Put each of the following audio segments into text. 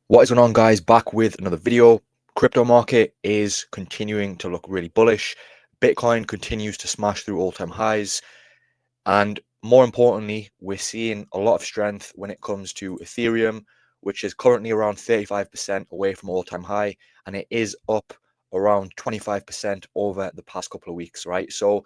What is going on, guys? Back with another video. Crypto market is continuing to look really bullish. Bitcoin continues to smash through all-time highs. And more importantly, we're seeing a lot of strength when it comes to Ethereum, which is currently around 35% away from all-time high. And it is up around 25% over the past couple of weeks, right? So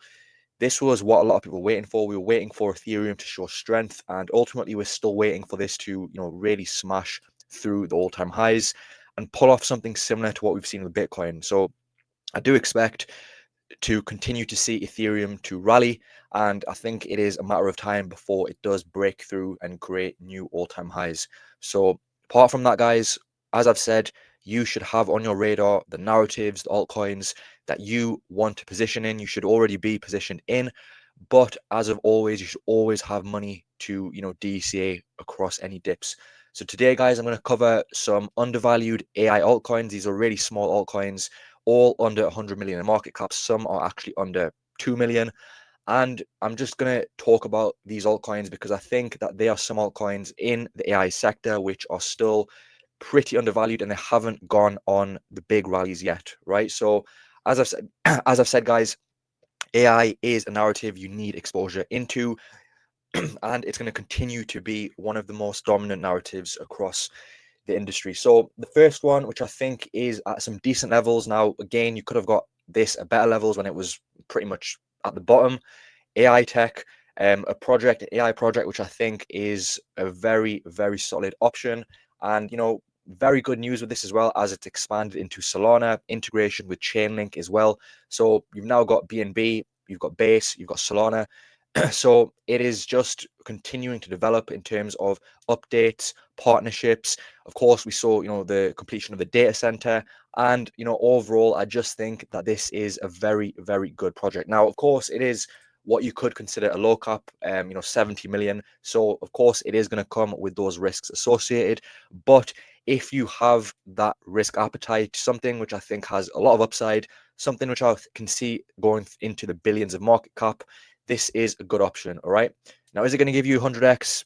this was what a lot of people were waiting for. We were waiting for Ethereum to show strength, and ultimately we're still waiting for this to, really smash through the all-time highs and pull off something similar to what we've seen with Bitcoin. So I do expect to continue to see Ethereum to rally, and I think it is a matter of time before it does break through and create new all-time highs. So apart from that, guys, as I've said, you should have on your radar the narratives, the altcoins that you want to position in. You should already be positioned in, but as of always, you should always have money to, DCA across any dips. So today, guys, I'm going to cover some undervalued AI altcoins. These are really small altcoins, all under 100 million in market cap. Some are actually under 2 million. And I'm just going to talk about these altcoins because I think that there are some altcoins in the AI sector which are still pretty undervalued and they haven't gone on the big rallies yet, right? So as I've said, guys, AI is a narrative you need exposure into, and it's going to continue to be one of the most dominant narratives across the industry. So the first one, which I think is at some decent levels now, again, you could have got this at better levels when it was pretty much at the bottom. aitech, an AI project, which I think is a very, very solid option. And, very good news with this as well, as it's expanded into Solana, integration with Chainlink as well. So you've now got BNB, you've got Base, you've got Solana. So it is just continuing to develop in terms of updates, partnerships. Of course, we saw, the completion of the data center. And, overall, I just think that this is a very, very good project. Now, of course, it is what you could consider a low cap, 70 million. So, of course, it is going to come with those risks associated. But if you have that risk appetite, something which I think has a lot of upside, something which I can see going into the billions of market cap, this is a good option. All right. Now, is it going to give you 100x?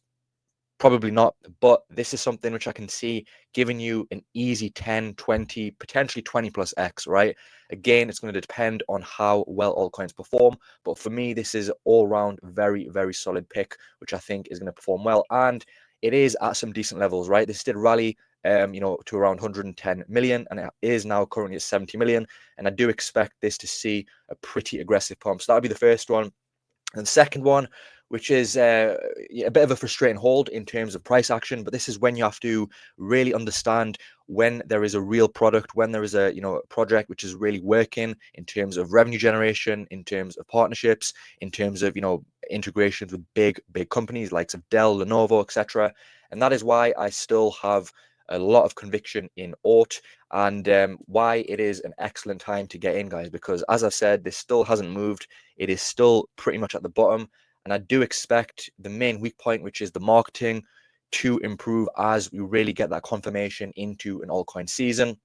Probably not, but this is something which I can see giving you an easy 10, 20, potentially 20 plus X, right? Again, it's going to depend on how well altcoins perform, but for me, this is all round very, very solid pick, which I think is going to perform well, and it is at some decent levels, right? This did rally, to around 110 million, and it is now currently at 70 million, and I do expect this to see a pretty aggressive pump. So that'll be the first one. And the second one, which is a bit of a frustrating hold in terms of price action, but this is when you have to really understand when there is a real product, when there is a a project which is really working in terms of revenue generation, in terms of partnerships, in terms of integrations with big companies like Dell, Lenovo, etc. And that is why I still have a lot of conviction in oort, and why it is an excellent time to get in, guys, because as I've said, this still hasn't moved. It is still pretty much at the bottom, and I do expect the main weak point, which is the marketing, to improve as we really get that confirmation into an altcoin season.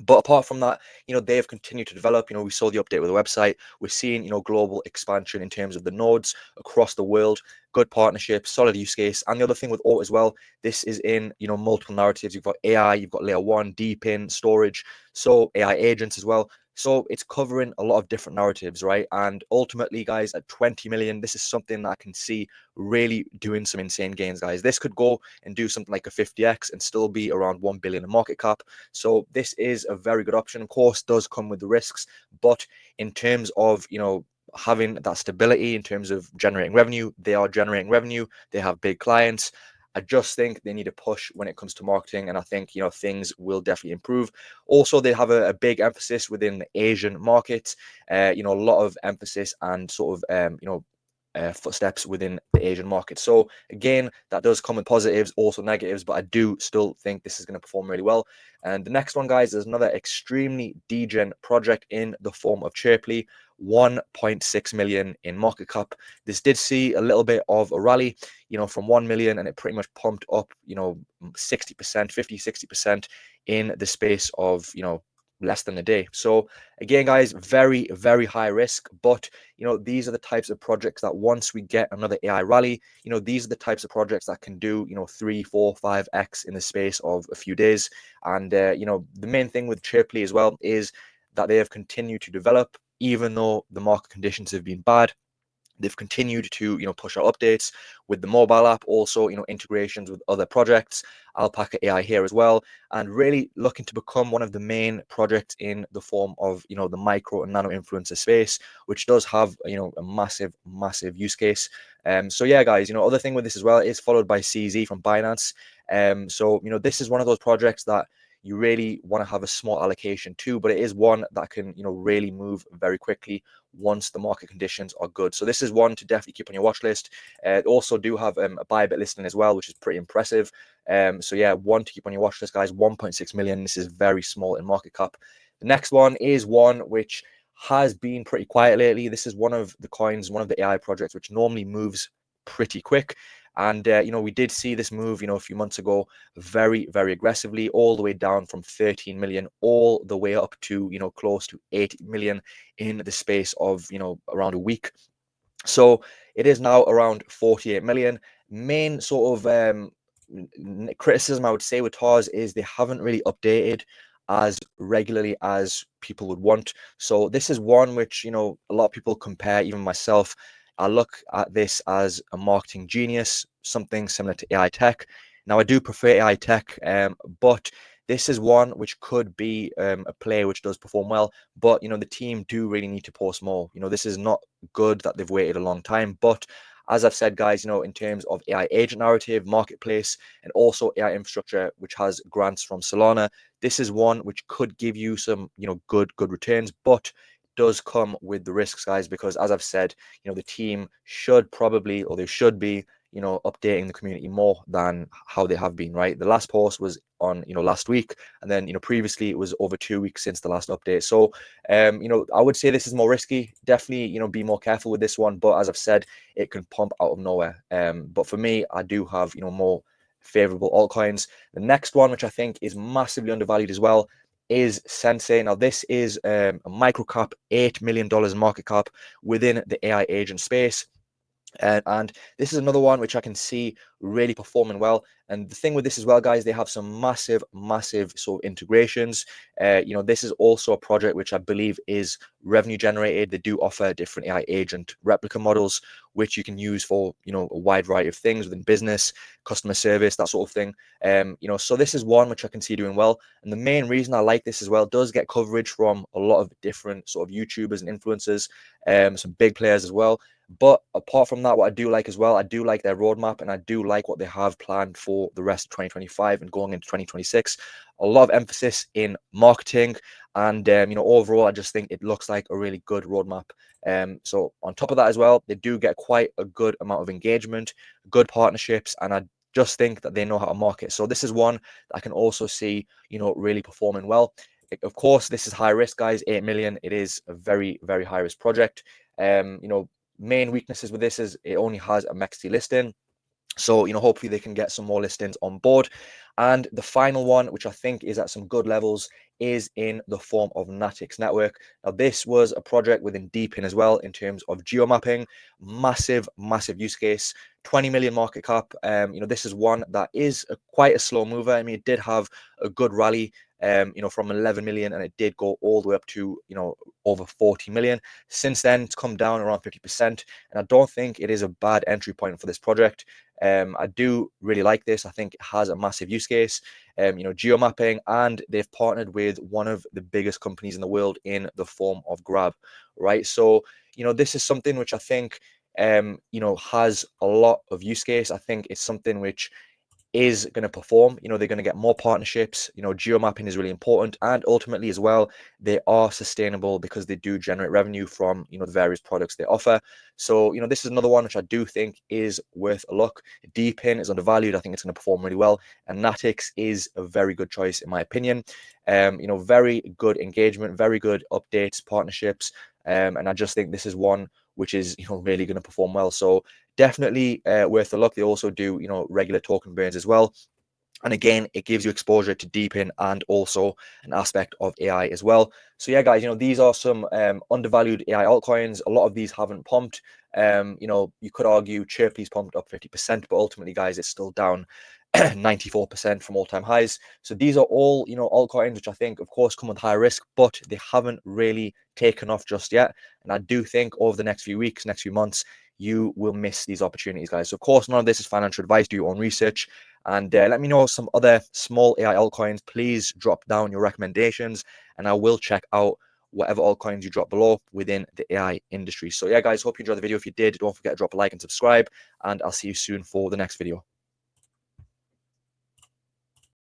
But apart from that, they have continued to develop. We saw the update with the website. We're seeing, global expansion in terms of the nodes across the world, good partnerships, solid use case. And the other thing with oort as well, this is in, multiple narratives. You've got AI, you've got layer one, deep in storage, so AI agents as well. So it's covering a lot of different narratives, right? And ultimately, guys, at 20 million, this is something that I can see really doing some insane gains, guys. This could go and do something like a 50x and still be around 1 billion in market cap. So this is a very good option. Of course, does come with the risks, but in terms of, having that stability in terms of generating revenue, they are generating revenue. They have big clients. I just think they need a push when it comes to marketing, and I think things will definitely improve. Also, they have a big emphasis within the Asian market. A lot of emphasis and sort of footsteps within the Asian market. So again, that does come with positives, also negatives, but I do still think this is going to perform really well. And the next one, guys, is another extremely degen project in the form of Chirply, 1.6 million in market cap. This did see a little bit of a rally, from 1 million, and it pretty much pumped up, 60%, 50, 60% in the space of, less than a day. So again, guys, very, very high risk, but these are the types of projects that once we get another AI rally, these are the types of projects that can do 3, 4, 5x in the space of a few days. And the main thing with Chirply as well is that they have continued to develop even though the market conditions have been bad. They've continued to push out updates with the mobile app, also integrations with other projects, Alpaca AI here as well, and really looking to become one of the main projects in the form of the micro and nano influencer space, which does have a massive use case. So yeah, guys, other thing with this as well is followed by CZ from Binance. So this is one of those projects that you really want to have a small allocation to, but it is one that can really move very quickly once the market conditions are good. So this is one to definitely keep on your watch list. Also do have a Bybit listing as well, which is pretty impressive. So yeah, one to keep on your watch list, guys. 1.6 million. This is very small in market cap. The next one is one which has been pretty quiet lately. This is one of the coins, one of the AI projects, which normally moves pretty quick. And we did see this move a few months ago very, very aggressively, all the way down from 13 million all the way up to close to 80 million in the space of around a week. So it is now around 48 million. Main sort of criticism I would say with TARS is they haven't really updated as regularly as people would want. So this is one which a lot of people compare, even myself. I look at this as a marketing genius, something similar to AI tech. Now I do prefer AI tech, but this is one which could be a play which does perform well. But the team do really need to post more. This is not good that they've waited a long time, but as I've said, guys, in terms of AI agent narrative, marketplace, and also AI infrastructure, which has grants from Solana, this is one which could give you some, good returns, but does come with the risks, guys, because as I've said, the team should probably, or they should be, updating the community more than how they have been, right? The last post was on, last week, and then, previously it was over 2 weeks since the last update. So, I would say this is more risky. Definitely, be more careful with this one. But as I've said, it can pump out of nowhere. But for me, I do have, more favorable altcoins. The next one, which I think is massively undervalued as well, is Sensei. Now, this is a micro cap, $8 million market cap within the AI agent space. And this is another one which I can see really performing well. And the thing with this as well, guys, they have some massive sort of integrations. This is also a project which I believe is revenue generated. They do offer different AI agent replica models, which you can use for, a wide variety of things within business, customer service, that sort of thing. So this is one which I can see doing well. And the main reason I like this as well, does get coverage from a lot of different sort of YouTubers and influencers, some big players as well. But apart from that, what I do like as well, I do like their roadmap, and I do like what they have planned for the rest of 2025 and going into 2026. A lot of emphasis in marketing, and overall, I just think it looks like a really good roadmap. So on top of that as well, they do get quite a good amount of engagement, good partnerships, and I just think that they know how to market. So this is one that I can also see, really performing well. Of course, this is high risk, guys. 8 million. It is a very, very high risk project. Main weaknesses with this is it only has a MEXT listing. So, hopefully they can get some more listings on board. And the final one, which I think is at some good levels, is in the form of Natix Network. Now, this was a project within Deepin as well in terms of geomapping. Massive use case. 20 million market cap. This is one that is quite a slow mover. I mean, it did have a good rally, from 11 million, and it did go all the way up to, over 40 million. Since then, it's come down around 50%, and I don't think it is a bad entry point for this project. I do really like this. I think it has a massive use case, geomapping, and they've partnered with one of the biggest companies in the world in the form of Grab, right? So, this is something which I think, has a lot of use case. I think it's something which is going to perform. They're going to get more partnerships. Geomapping is really important, and ultimately as well, they are sustainable because they do generate revenue from the various products they offer. So this is another one which I do think is worth a look. Deepin is undervalued. I think it's going to perform really well, and Natix is a very good choice in my opinion. Very good engagement, very good updates, partnerships, and I just think this is one which is really going to perform well. So definitely worth a look. They also do regular token burns as well. And again, it gives you exposure to deepen and also an aspect of AI as well. So yeah, guys, these are some undervalued AI altcoins. A lot of these haven't pumped. You could argue Chirpy's pumped up 50%, but ultimately, guys, it's still down 94% from all-time highs. So these are all, altcoins, which I think, of course, come with high risk, but they haven't really taken off just yet. And I do think over the next few weeks, next few months, you will miss these opportunities, guys. So of course, none of this is financial advice. Do your own research. And let me know some other small AI altcoins. Please drop down your recommendations, and I will check out whatever altcoins you drop below within the AI industry. So yeah, guys, hope you enjoyed the video. If you did, don't forget to drop a like and subscribe, and I'll see you soon for the next video.